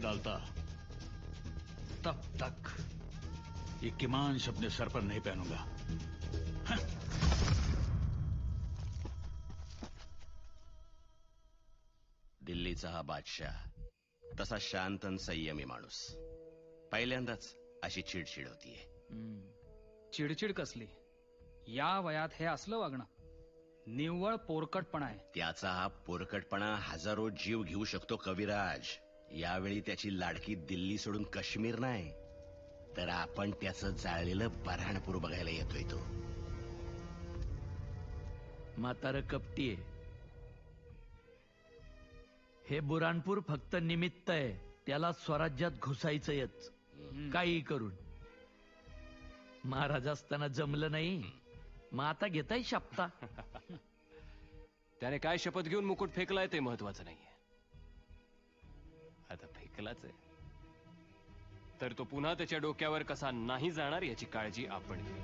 नहीं डालता तब तक ये किमांश अपने सर पर नहीं पहनूंगा। दिल्लीचा हा बादशाह तसा शांत आणि संयमी माणूस, पहिल्यांदाच अशी चिडचिड होतीये. चिडचिड कसली? या वयात हे असलं वागणं निव्वळ पोरकटपणा आहे. त्याचा हा पोरकटपणा हजारो जीव घेऊ शकतो कविराज. यावेळी त्याची लाडकी दिल्ली सोडून काश्मीर नाही, तर आपण त्याचं जाळलेलं बऱ्हाणपूर बघायला येतोय. तो म्हातारं कपटी आहे. हे बुराणपूर फक्त निमित्त आहे, त्याला स्वराज्यात घुसायचंयच काही करून. महाराज असताना जमलं नाही, मग आता घेताय शपथा. त्याने काय शपथ घेऊन मुकुट फेकलाय ते महत्वाचं नाहीये. आता फेकलाच आहे तर तो पुन्हा त्याच्या डोक्यावर कसा नाही जाणार याची काळजी आपण घेऊ.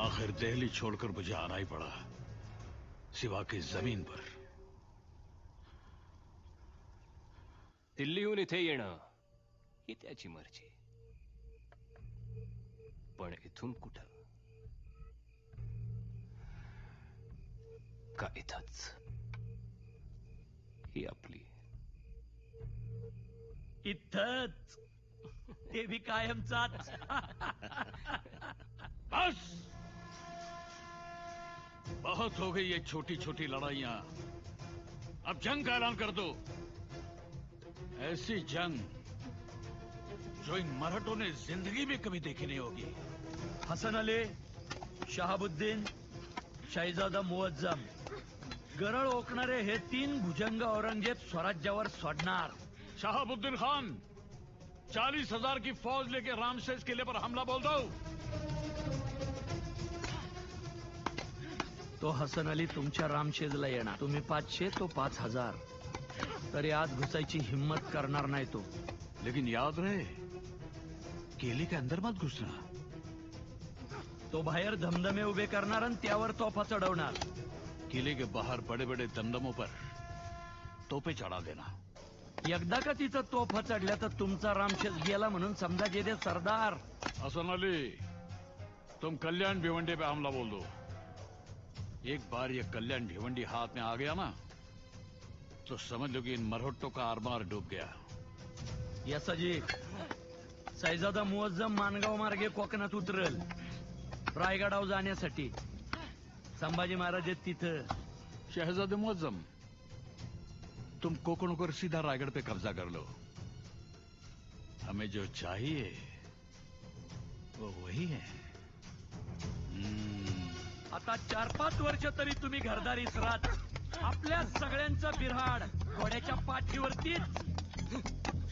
आखिर दिल्ली छोड़कर मुझे आना ही पड़ा, सिवा की जमीन पर. दिल्लीहून इथे येणं ही त्याची मर्जी, पण इथून कुठं? का इथंच ही आपली? इथंच, ते भी कायमचाच. बस बहुत हो गई ये छोटी छोटी लड़ाइयां. अब जंग का ऐलान कर दो. ऐसी जंग जो इन मराठों ने जिंदगी में कभी देखी नहीं होगी. हसन अली, शहाबुद्दीन, शाहिजादा मुअज्जम, गरळ ओकणारे हे 3 भुजंग औरंगजेब स्वराज्यावर सोडणार. शहाबुद्दीन खान 40,000 की फौज लेके रामशेष किले पर हमला बोल दो. तो हसन अली तुमच्या रामशेजला येणार. तुम्ही 500, तो 5,000. तरी आज घुसायची हिम्मत करणार नाही तो. लेकिन याद रहे, किले के अंदर मत घुसना. तो बाहेर धमधमे उभे करणार आणि त्यावर तोफा चढवणार. किले के बाहर बड़े बड़े दमदमों पर तोपे चढ़ा देना. एकदा का तिथं तोफा चढल्या तर तुमचा रामशेज गेला म्हणून समजा जे सरदार. हसन अली, तुम कल्याण भिवंडी पे हमला बोल दो. एक बार ये कल्याण भिवंडी हाथ में आ गया ना, तो समझ लो कि इन मरहट्टों का आरमार डूब गया. यसाजी, शाहिजादा मुअज्जम मानगाव मार्गे कोकणात उतरल रायगडावर जाण्यासाठी. संभाजी महाराज आहेत तिथं. शहजादे मुअज्जम, तुम कोकण को सीधा रायगढ़ पे कब्जा कर लो. हमें जो चाहिए वो वही है. आता 4-5 वर्ष तरी तुम्ही घरदारीच राहत. आपल्या सगळ्यांचा बिऱ्हाड घोड्याच्या पाठीवरतीच.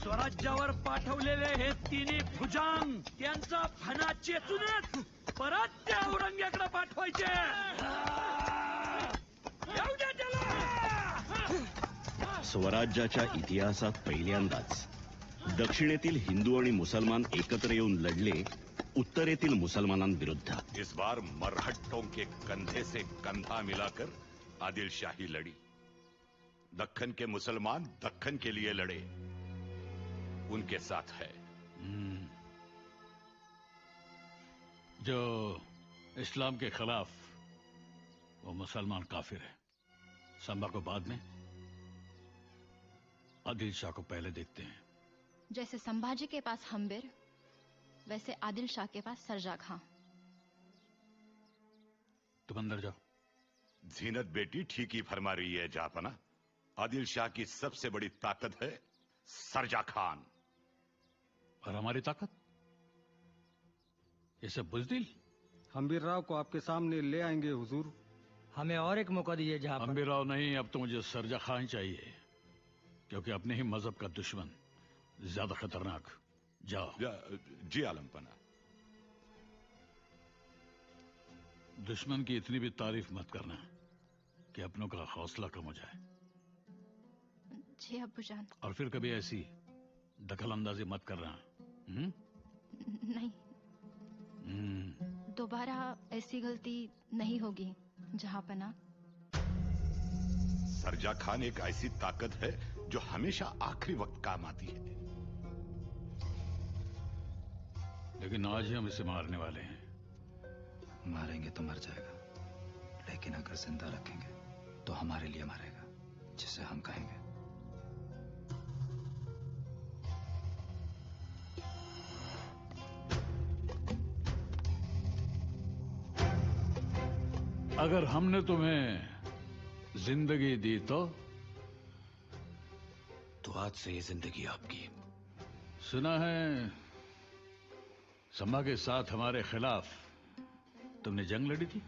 स्वराज्यावर पाठवलेले हे 3 भुजंग त्यांचा फणा चेचूनच परत त्या औरंग्याकडे पाठवायचे. येऊ द्या त्याला. स्वराज्याच्या इतिहासात पहिल्यांदाच दक्षिणेतील हिंदू आणि मुसलमान एकत्र येऊन लढले उत्तरेतील मुसलमानांविरुद्ध. इस बार मरहट्टों के कंधे से कंधा मिलाकर आदिल शाही लड़ी. दक्कन के मुसलमान दक्कन के लिए लड़े, उनके साथ है. जो इस्लाम के खिलाफ, वो मुसलमान काफिर है. संभा को बाद में, आदिल शाह को पहले देखते हैं. जैसे संभाजी के पास हम्बीर, वैसे आदिल शाह के पास सरजा खां. तुम अंदर जाओ. जीनत बेटी ठीक ही फरमा रही है जहापना. आदिल शाह की सबसे बड़ी ताकत है सरजा खान. और हमारी ताकत ये सब बुजदिल. हम्बीर राव को आपके सामने ले आएंगे हुजूर. हमें और एक मौका दीजिए जहां. हम्बीर राव नहीं, अब तो मुझे सरजा खान चाहिए, क्योंकि अपने ही मजहब का दुश्मन ज्यादा खतरनाक जाओ। जी आलमपना। दुश्मन की इतनी भी तारीफ मत करना कि अपनों का हौसला कम हो जाए। जी अब्बूजान। और फिर कभी ऐसी दखल अंदाजी मत करना। नहीं, दोबारा ऐसी गलती नहीं होगी जहांपना। सरजा खान एक ऐसी ताकत है जो हमेशा आखिरी वक्त काम आती है। लेकिन आज ही हम इसे मारने वाले हैं। मारेंगे तो मर जाएगा, लेकिन अगर जिंदा रखेंगे तो हमारे लिए मरेगा, जिसे हम कहेंगे। अगर हमने तुम्हें जिंदगी दी तो आज से ये जिंदगी आपकी। सुना है सम्मा के साथ हमारे खिलाफ तुमने जंग लड़ी थी।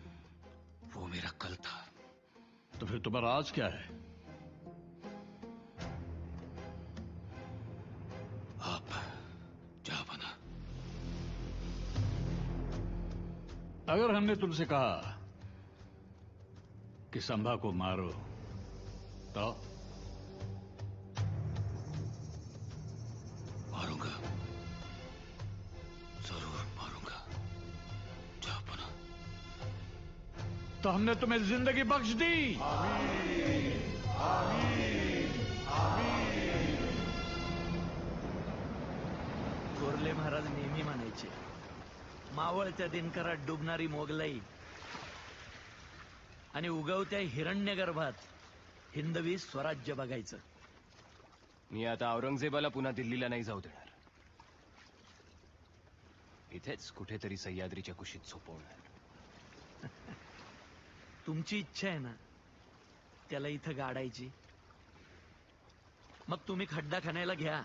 वो मेरा कल था। तो फिर तुम्हारा आज क्या है? आप जा बना। अगर हमने तुमसे कहा कि संभा को मारो तो मारूंगा, जरूर मारूंगा। जा बना। तो हमने तुम्हें जिंदगी बख्श दी। आमीन, आमीन, आमीन। थोरले महाराज नेहमी म्हणायचे, मावळत्या दिनकरात डुबणारी मोगलाई आणि उगवत्या हिरण्यगर्भात हिंदवी स्वराज्य बघायचं. मी आता औरंगजेबाला पुन्हा दिल्लीला नाही जाऊ देणार. इथेच कुठेतरी सह्याद्रीच्या कुशीत झोपवणार. तुमची इच्छा आहे ना त्याला इथं गाडायची, मग तुम्ही खड्डा खणायला घ्या.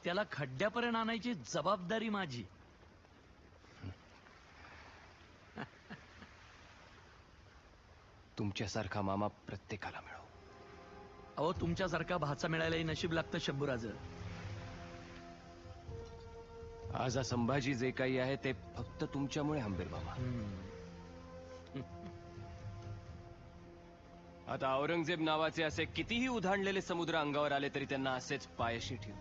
त्याला खड्ड्यापर्यंत आणायची जबाबदारी माझी. तुमच्यासारखा मामा प्रत्येकाला मिळो. अहो तुमच्यासारखा भाचा मिळायलाही नशीब लागतं शंभूराज. आज हा संभाजी जे काही आहे ते फक्त तुमच्यामुळे हंबीर मामा. आता औरंगजेब नावाचे असे कितीही उधाणलेले समुद्र अंगावर आले तरी त्यांना असेच पायाशी ठेव.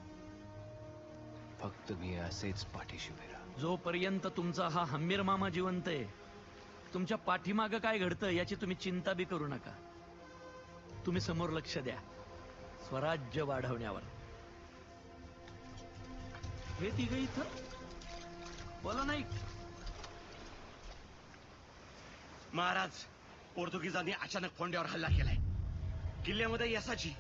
फक्त मी असेच पाठीशी उभे राहा. जोपर्यंत तुमचा हा हंबीर मामा जिवंत आहे, तुमच्या पाठीमागं काय घडतं याची तुम्ही चिंता बी करू नका. तुम्ही समोर लक्ष द्या, स्वराज्य वाढवण्यावर. हे तिघ इथं बोला नाही. महाराज, पोर्तुगीजांनी अचानक फोंड्यावर हल्ला केलाय. किल्ल्यामध्ये यसाची